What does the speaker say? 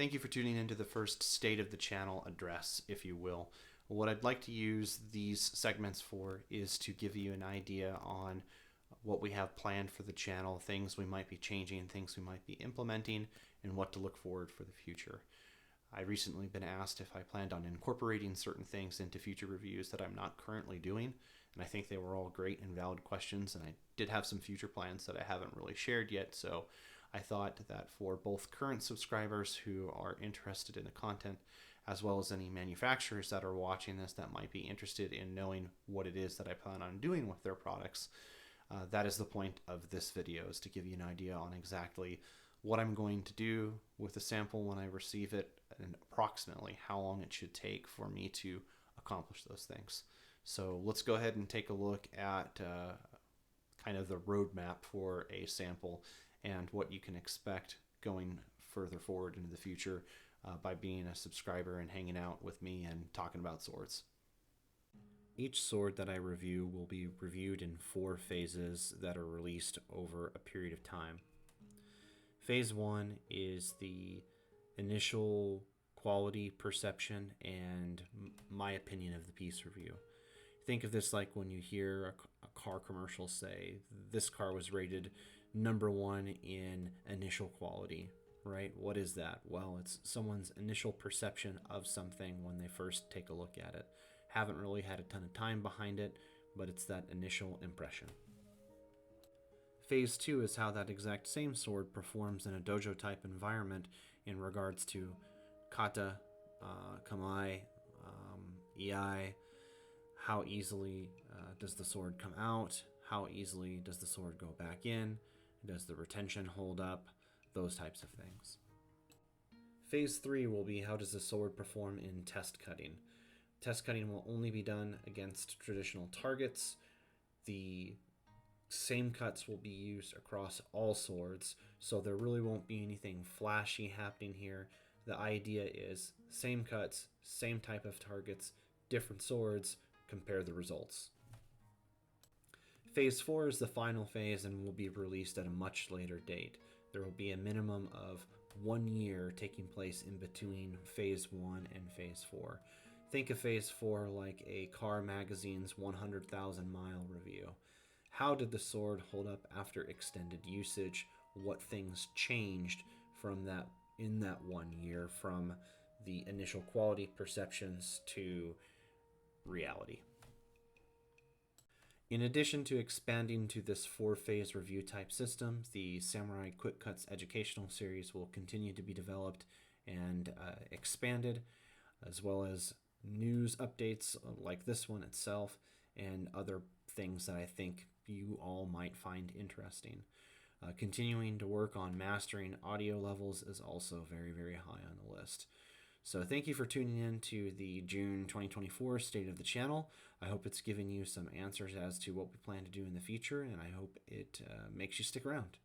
Thank you for tuning into the first State of the Channel address, if you will. What I'd like to use these segments for is to give you an idea on what we have planned for the channel, things we might be changing, things we might be implementing, and what to look forward for the future. I recently been asked if I planned on incorporating certain things into future reviews that I'm not currently doing, and I think they were all great and valid questions, and I did have some future plans that I haven't really shared yet, so I thought that for both current subscribers who are interested in the content, as well as any manufacturers that are watching this that might be interested in knowing what it is that I plan on doing with their products, that is the point of this video, is to give you an idea on exactly what I'm going to do with the sample when I receive it and approximately how long it should take for me to accomplish those things. So let's go ahead and take a look at kind of the roadmap for a sample and what you can expect going further forward into the future by being a subscriber and hanging out with me and talking about swords. Each sword that I review will be reviewed in 4 phases that are released over a period of time. Phase 1 is the initial quality perception and my opinion of the piece review. Think of this like when you hear a car commercial say, this car was rated #1 in initial quality, right? What is that? Well, it's someone's initial perception of something when they first take a look at it. Haven't really had a ton of time behind it, but it's that initial impression. Phase 2 is how that exact same sword performs in a dojo type environment in regards to kata, kamae, iai, how easily does the sword come out, how easily does the sword go back in, does the retention hold up, those types of things. Phase 3 will be how does the sword perform in test cutting. Test cutting will only be done against traditional targets. The same cuts will be used across all swords, so there really won't be anything flashy happening here. The idea is same cuts, same type of targets, different swords, compare the results. Phase 4 is the final phase and will be released at a much later date. There will be a minimum of 1 year taking place in between Phase 1 and Phase 4. Think of Phase 4 like a car magazine's 100,000 mile review. How did the sword hold up after extended usage? What things changed from that in that 1 year, from the initial quality perceptions to reality? In addition to expanding to this 4-phase review type system, the Samurai Quick Cuts educational series will continue to be developed and expanded, as well as news updates like this one itself and other things that I think you all might find interesting. Continuing to work on mastering audio levels is also very, very high on the list. So thank you for tuning in to the June 2024 State of the Channel. I hope it's given you some answers as to what we plan to do in the future, and I hope it makes you stick around.